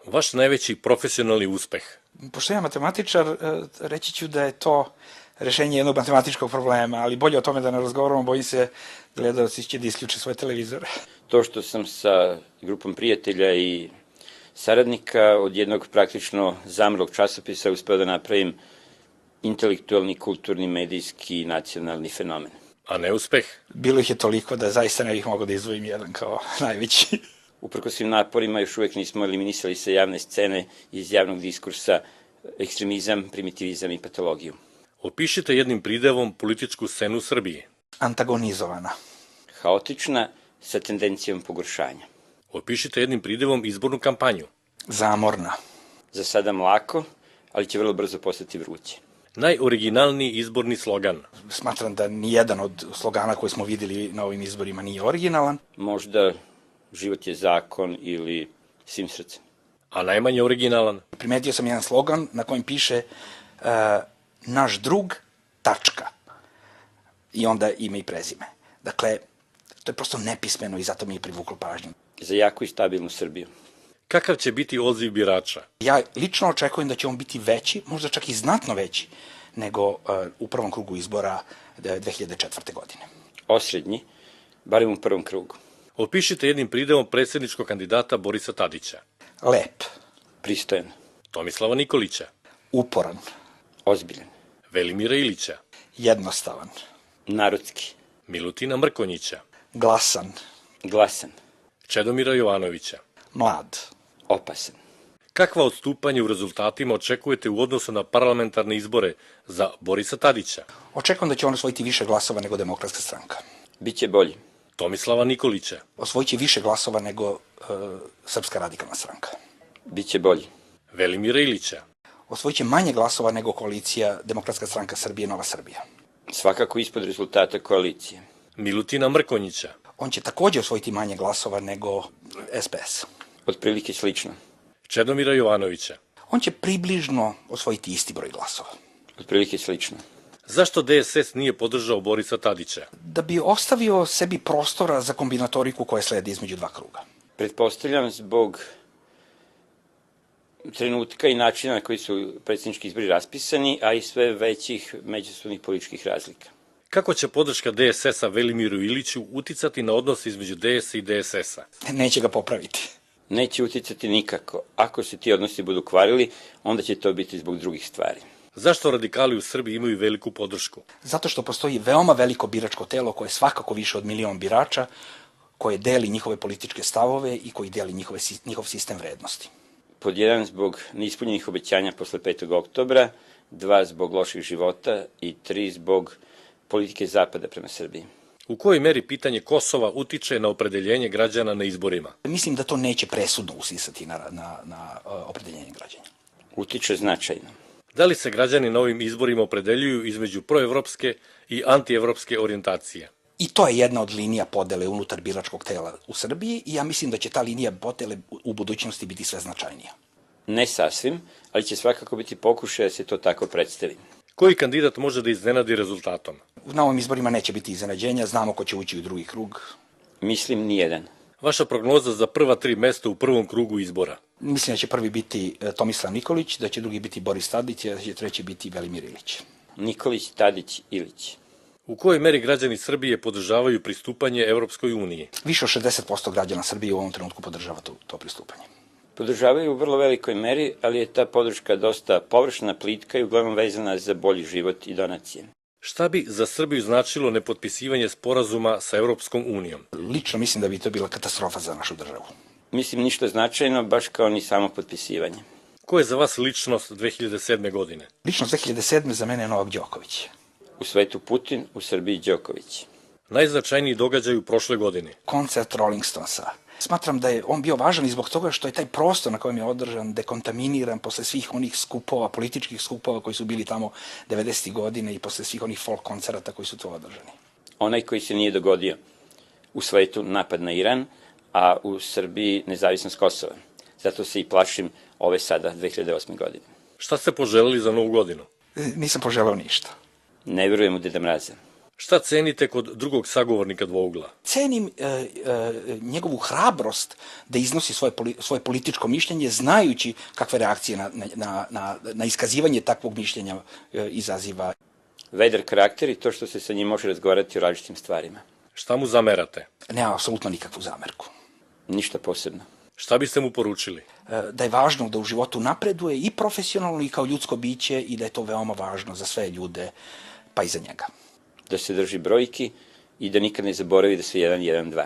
Vaš najveći profesionalni uspeh? Pošto ja matematičar, reći ću da je to rešenje jednog matematičkog problema, ali bolje o tome da ne razgovaramo, bojim se gledalci će da isključe svoje televizore. To što sam sa grupom prijatelja i saradnika od jednog praktično zamrlog časopisa uspeo da napravim intelektualni, kulturni, medijski i nacionalni fenomen. A neuspeh? Bilo ih je toliko da zaista ne bih mogao da izdvojim jedan kao najveći. Uprkos svim naporima još uvek nismo eliminisali sa javne scene iz javnog diskursa ekstremizam, primitivizam i patologiju. Opišite jednim pridevom političku scenu Srbije. Antagonizovana. Haotična sa tendencijom pogoršanja. Opišite jednim pridevom izbornu kampanju. Zamorna. Za sada mlako, ali će vrlo brzo postati vruće. Najoriginalniji izborni slogan. Smatram da nijedan od slogana koje smo videli na ovim izborima nije originalan. Možda život je zakon ili svim srcem. A najmanje originalan? Primetio sam jedan slogan na kojem piše naš drug, tačka. I onda ime i prezime. Dakle, to je prosto nepismeno i zato mi je privuklo pažnju. Za jaku i stabilnu Srbiju. Kakav će biti odziv birača? Ja lično očekujem da će on biti veći, možda čak i znatno veći, nego u prvom krugu izbora 2004. godine. Osrednji, barem u prvom krugu. Opišite jednim pridevom predsjedničkog kandidata Borisa Tadića. Lep. Pristojan. Tomislava Nikolića. Uporan. Ozbiljan. Velimira Ilića. Jednostavan. Narodski. Milutina Mrkonjića. Glasan. Glasan. Čedomira Jovanovića. Mlad. Opasan. Kakva odstupanja u rezultatima očekujete u odnosu na parlamentarne izbore za Borisa Tadića? Očekujem da će on osvojiti više glasova nego Demokratska stranka. Biće bolji. Tomislava Nikolića. Osvojit će više glasova nego Srpska radikalna stranka. Biće bolji. Velimira Ilića. Osvojit će manje glasova nego koalicija Demokratska stranka Srbije, Nova Srbija. Svakako ispod rezultata koalicije. Milutina Mrkonjića. On će takođe osvojiti manje glasova nego SPS. Otprilike slično. Čedomira Jovanovića. On će približno osvojiti isti broj glasova. Otprilike slično. Zašto DSS nije podržao Borisa Tadića? Da bi ostavio sebi prostora za kombinatoriku koja sledi između dva kruga. Pretpostavljam zbog trenutka i načina na koji su predsjednički izbori raspisani, a i sve većih međusobnih političkih razlika. Kako će podrška DSS-a Velimiru Iliću uticati na odnos između DS-a i DSS-a? Neće ga popraviti. Neće uticati nikako. Ako se ti odnosi budu kvarili, onda će to biti zbog drugih stvari. Zašto radikali u Srbiji imaju veliku podršku? Zato što postoji veoma veliko biračko telo koje je svakako više od 1.000.000 birača, koje deli njihove političke stavove i koji deli njihov sistem vrednosti. Pod 1 zbog neispunjenih obećanja posle 5. oktobra, 2 zbog loših života i 3 zbog politike Zapada prema Srbiji. U kojoj meri pitanje Kosova utiče na opredeljenje građana na izborima? Mislim da to neće presudno usisati na opredeljenje građana. Utiče značajno. Da li se građani na ovim izborima opredeljuju između proevropske i antievropske orijentacije? I to je jedna od linija podele unutar biračkog tela u Srbiji i ja mislim da će ta linija podele u budućnosti biti sve značajnija. Ne sasvim, ali će svakako biti pokušaj da se to tako predstavi. Koji kandidat može da iznenadi rezultatom? Na ovim izborima neće biti iznenađenja, znamo ko će ući u drugi krug. Mislim nijedan. Vaša prognoza za prva 3 mesta u prvom krugu izbora? Mislim da će prvi biti Tomislav Nikolić, da će drugi biti Boris Tadić, da će treći biti Velimir Ilić. Nikolić, Tadić, Ilić. U kojoj meri građani Srbije podržavaju pristupanje Evropskoj uniji? Više od 60% građana Srbije u ovom trenutku podržava to pristupanje. Podržavaju u vrlo velikoj meri, ali je ta podrška dosta površna, plitka i uglavnom vezana za bolji život i donacije. Šta bi za Srbiju značilo nepotpisivanje sporazuma sa Evropskom unijom? Lično mislim da bi to bila katastrofa za našu državu. Mislim ništa značajno, baš kao ni samo potpisivanje. Ko je za vas ličnost 2007. godine? Ličnost 2007. za mene je Novak Đoković. U svetu Putin, u Srbiji Đoković. Najznačajniji događaj u prošle godine? Koncert Rolling Stonesa. Smatram da je on bio važan i zbog toga što je taj prostor na kojem je održan dekontaminiran posle svih onih skupova, političkih skupova koji su bili tamo 90. godine i posle svih onih folk koncerata koji su to održani. Onaj koji se nije dogodio. U svetu napad na Iran, a u Srbiji nezavisnost Kosova. Zato se i plašim ove sada 2008. godine. Šta ste poželeli za Novu godinu? Nisam poželeo ništa. Ne verujem u Deda Mraza. Šta cenite kod drugog sagovornika Dvougla? Cenim njegovu hrabrost da iznosi svoje političko mišljenje, znajući kakve reakcije na iskazivanje takvog mišljenja izaziva. Vedar karakter i to što se sa njim može razgovarati o različitim stvarima. Šta mu zamerate? Nema apsolutno nikakvu zamerku. Ništa posebno. Šta biste mu poručili? Da je važno da u životu napreduje i profesionalno i kao ljudsko biće i da je to veoma važno za sve ljude, pa i za njega. Da se drži brojki i da nikad ne zaboravi da su 1, 1, 2.